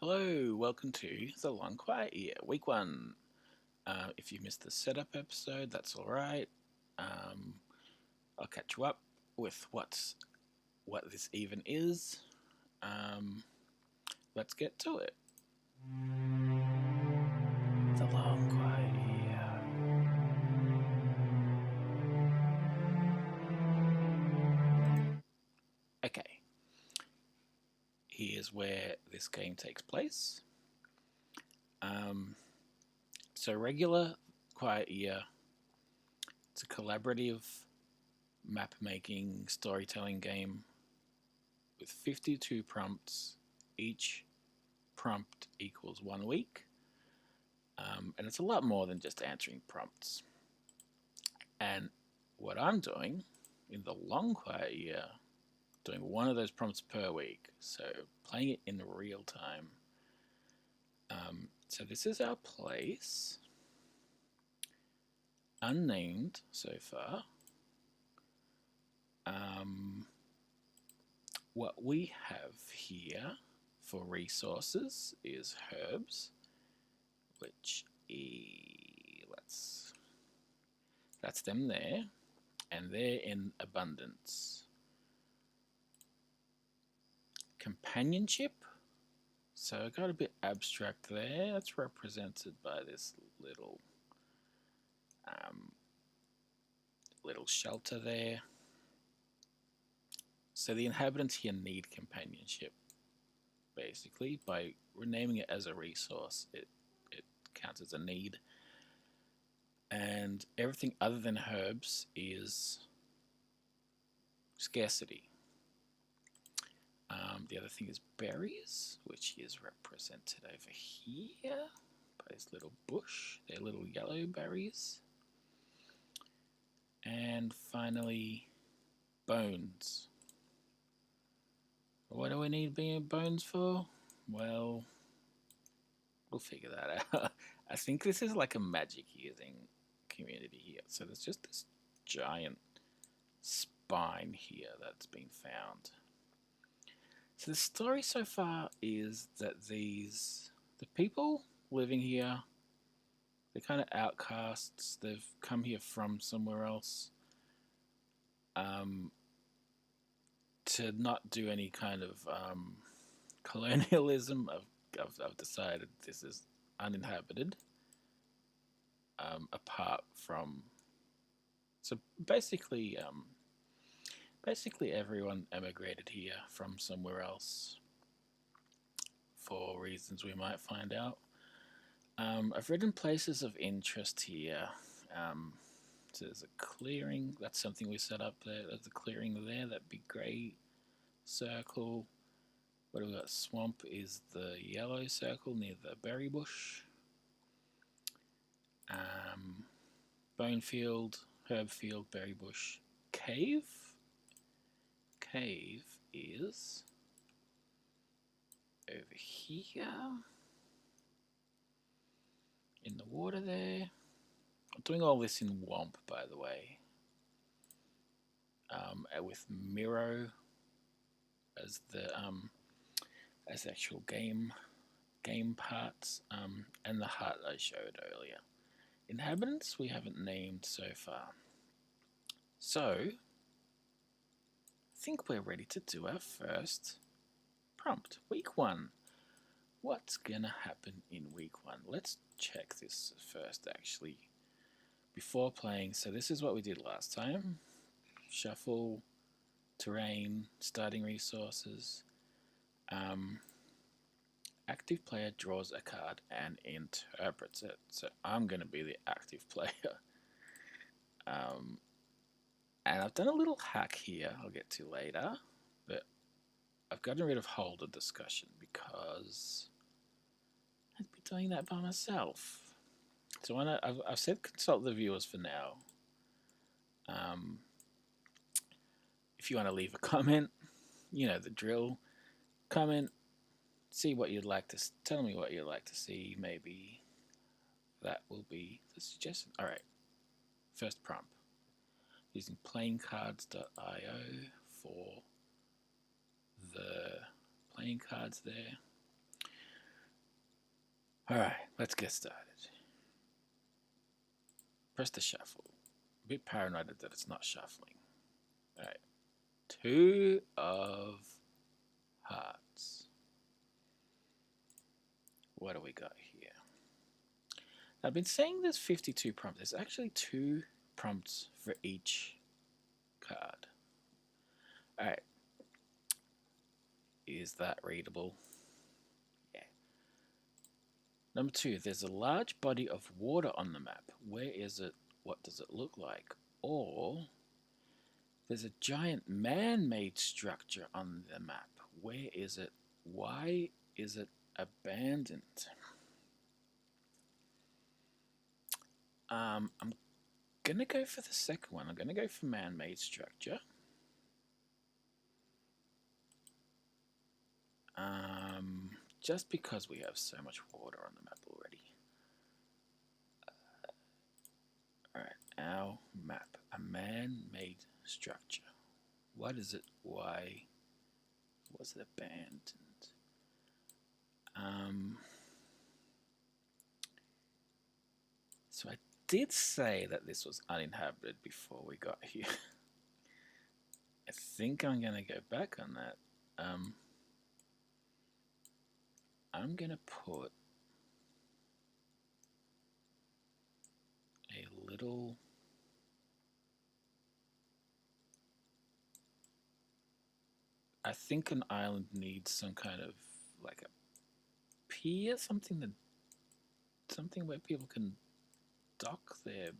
Hello, welcome to The Long Quiet Year, week one. If you missed the setup episode, that's all right. Um, I'll catch you up with what this even is. Um, let's get to it. The Long Quiet Year. Okay, here's where this game takes place. Um, so regular Quiet Year. It's a collaborative map making storytelling game with 52 prompts. Each prompt equals 1 week. And it's a lot more than just answering prompts. And what I'm doing in the long quiet year, doing one of those prompts per week. So playing it in real time. So this is our place. Unnamed so far. What we have here for resources is herbs, which that's them there, and they're in abundance. Companionship, so it got a bit abstract there. That's represented by this little shelter there. So the inhabitants here need companionship. Basically, by renaming it as a resource, it counts as a need. And everything other than herbs is scarcity. The other thing is berries, which is represented over here by this little bush. They're little yellow berries. And finally, bones. What do we need bones for? Well, we'll figure that out. I think this is like a magic using community here. So there's just this giant spine here that's been found. So the story so far is that the people living here, they're kind of outcasts. They've come here from somewhere else to not do any kind of colonialism. I've decided this is uninhabited, apart from. So basically, everyone emigrated here from somewhere else for reasons we might find out. I've written places of interest here. So there's a clearing. That's something we set up there. There's a clearing there. That big grey circle. What do we got? Swamp is the yellow circle near the berry bush. Bone field, herb field, berry bush. Cave. Cave is over here in the water there. I'm doing all this in Womp, by the way, with Miro as the actual game parts, and the hut I showed earlier. Inhabitants we haven't named so far. So I think we're ready to do our first prompt. Week one. What's gonna happen in week one? Let's check this first, actually, before playing. So this is what we did last time. Shuffle, terrain, starting resources. Active player draws a card and interprets it. So I'm going to be the active player. And I've done a little hack here I'll get to later, but I've gotten rid of holder discussion because I'd be doing that by myself. So I've said consult the viewers for now. If you want to leave a comment, you know the drill. Comment, see what you'd like to tell me what you'd like to see. Maybe that will be the suggestion. All right, first prompt using playingcards.io for the playing cards there. Alright, let's get started. Press the shuffle. A bit paranoid that it's not shuffling. Alright. 2 of hearts. What do we got here? I've been saying there's 52 prompts. There's actually 2 prompts for each card. Alright. Is that readable? Yeah. Number 2, there's a large body of water on the map. Where is it? What does it look like? Or there's a giant man-made structure on the map. Where is it? Why is it abandoned? I'm gonna go for the second one. I'm gonna go for man-made structure. Just because we have so much water on the map already. Alright, our map. A man-made structure. What is it? Why was it abandoned? So I did say that this was uninhabited before we got here. I think I'm gonna go back on that. I'm gonna put a little I think an island needs some kind of like a pier, something where people can dock their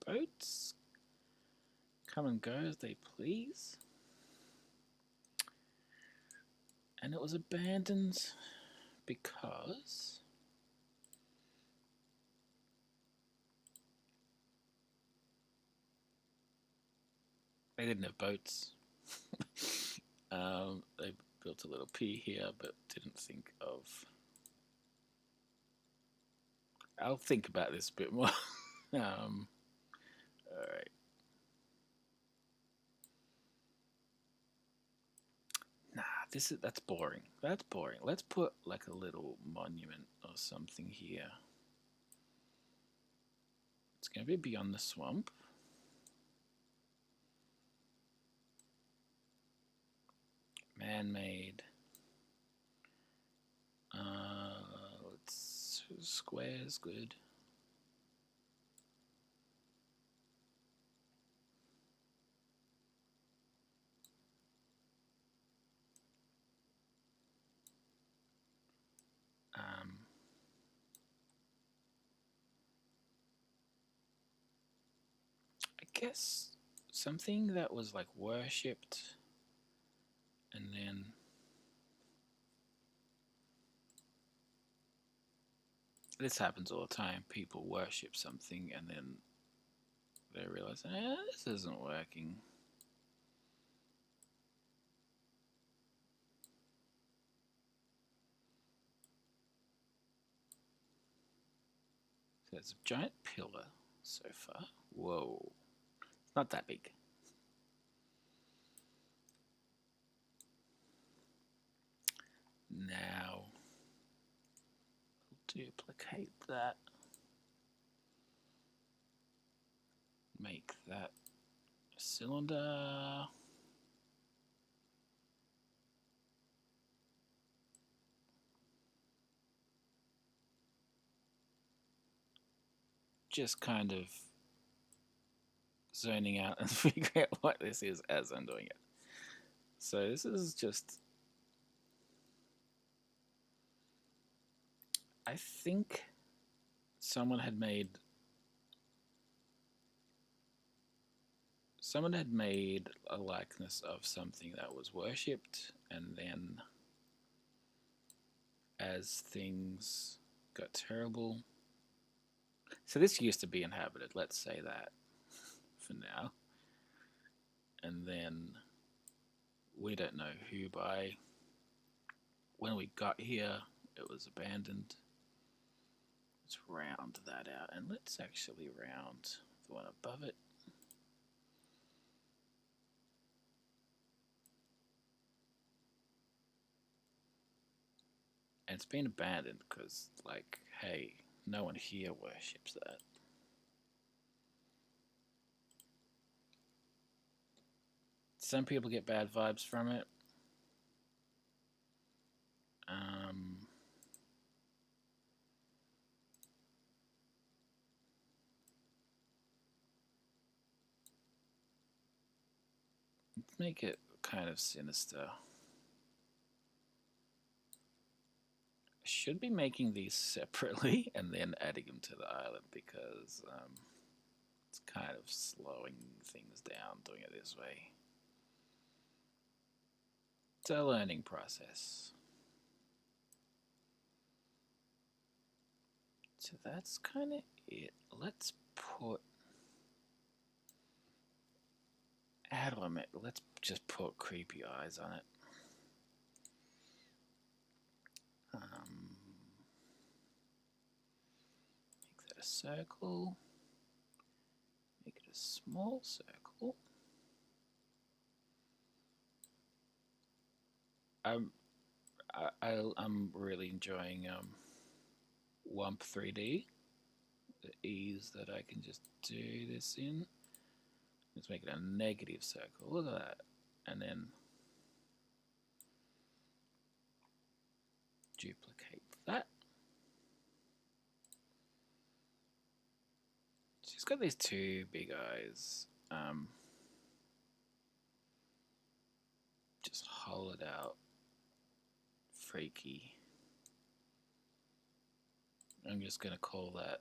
boats, come and go as they please. And it was abandoned because they didn't have boats. They built a little pier here, but didn't think of. I'll think about this a bit more. All right. Nah, that's boring. That's boring. Let's put like a little monument or something here. It's gonna be beyond the swamp. Man-made. Let's square's good. I guess something that was like worshipped, and then this happens all the time. People worship something, and then they realize, this isn't working. So there's a giant pillar so far. Whoa. It's not that big. Now, duplicate that. Make that a cylinder. Just kind of zoning out and figure out what this is as I'm doing it. So this is just, I think someone had made a likeness of something that was worshipped, and then as things got terrible. So this used to be inhabited, let's say that for now. And then we don't know who by when we got here it was abandoned. Let's round that out, and let's actually round the one above it. And it's been abandoned because, like, hey, no one here worships that. Some people get bad vibes from it. Let's make it kind of sinister. I should be making these separately and then adding them to the island because it's kind of slowing things down doing it this way. It's a learning process. So that's kind of it. Let's put. How do I make? Let's just put creepy eyes on it. Make that a circle. Make it a small circle. I'm really enjoying WUMP 3D. The ease that I can just do this in. Let's make it a negative circle. Look at that. And then duplicate that. She's got these two big eyes. Just hollow it out. Freaky. I'm just going to call that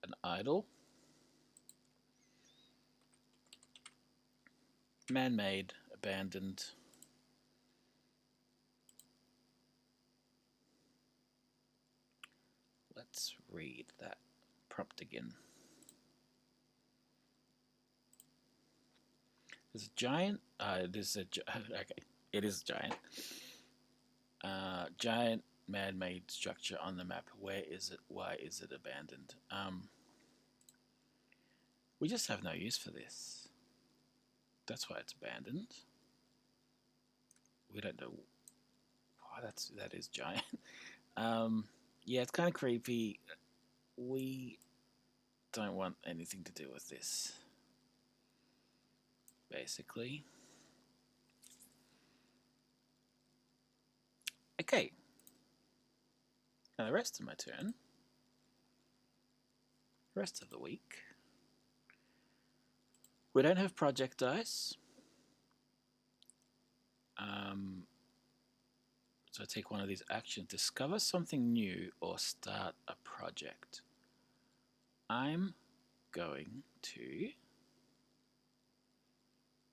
an idol. Man-made, abandoned. Let's read that prompt again. There's a giant. It is a okay. It is giant. Giant man-made structure on the map. Where is it? Why is it abandoned? We just have no use for this. That's why it's abandoned. We don't know why that is giant. Yeah, it's kind of creepy. We don't want anything to do with this. Basically. Okay. Now the rest of my turn. Rest of the week. We don't have project dice. So I take one of these actions. Discover something new or start a project. I'm going to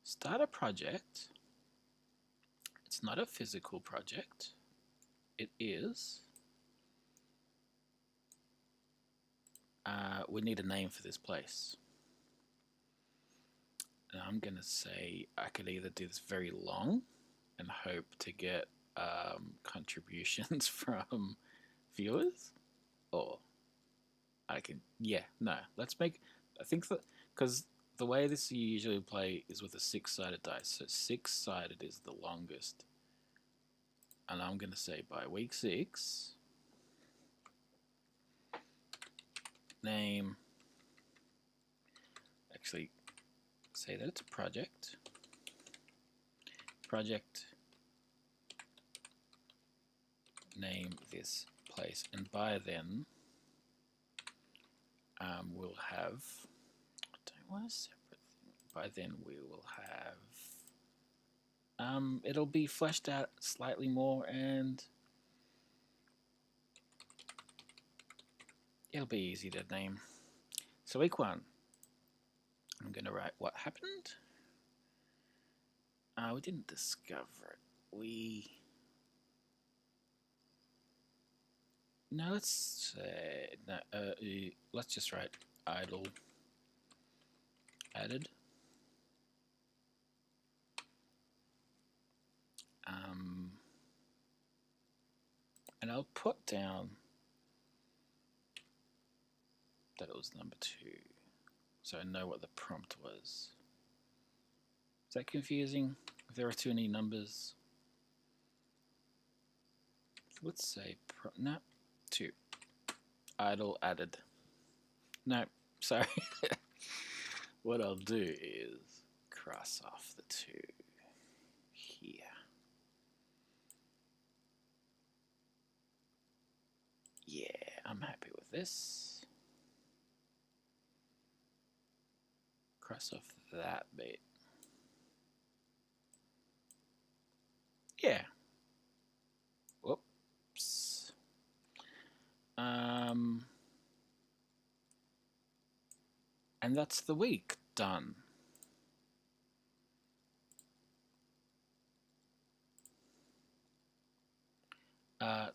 start a project. It's not a physical project. It is. We need a name for this place. And I'm going to say I could either do this very long and hope to get contributions from viewers, or I can, let's make, I think that, because the way this you usually play is with a 6-sided dice, so 6-sided is the longest. And I'm going to say by week 6, name, actually say that it's a project, name this place, and by then we'll have, I don't want a separate thing, by then we will have, it'll be fleshed out slightly more and it'll be easy to name. So week 1, I'm going to write what happened. We didn't discover it. No, let's say let's just write idle added. And I'll put down that it was number 2, so I know what the prompt was. Is that confusing? If there are too many numbers, Let's say no, 2. Idle added. No, sorry. What I'll do is cross off the 2 here. Yeah, I'm happy with this. Cross off that bit. Yeah. Whoops. And that's the week done.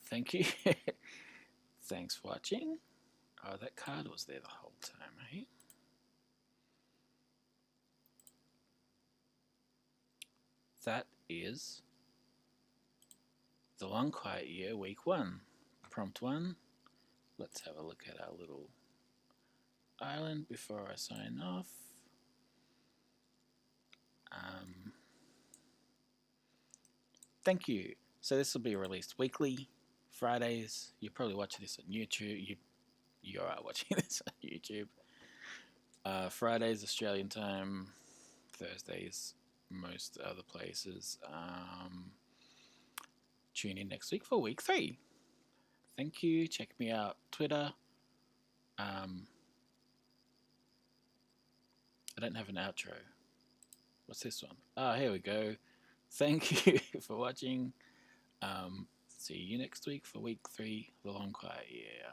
Thank you. Thanks for watching. Oh, that card was there the whole time, eh? That is The Long Quiet Year, week 1. Prompt 1. Let's have a look at our little island before I sign off. Thank you. So this will be released weekly, Fridays. You're probably watching this on YouTube. You are watching this on YouTube. Fridays, Australian time. Thursdays, most other places. Tune in next week for week 3. Thank you. Check me out Twitter. I don't have an outro. What's this one? Oh, here we go. Thank you for watching. See you next week for week 3, The Long Quiet Year.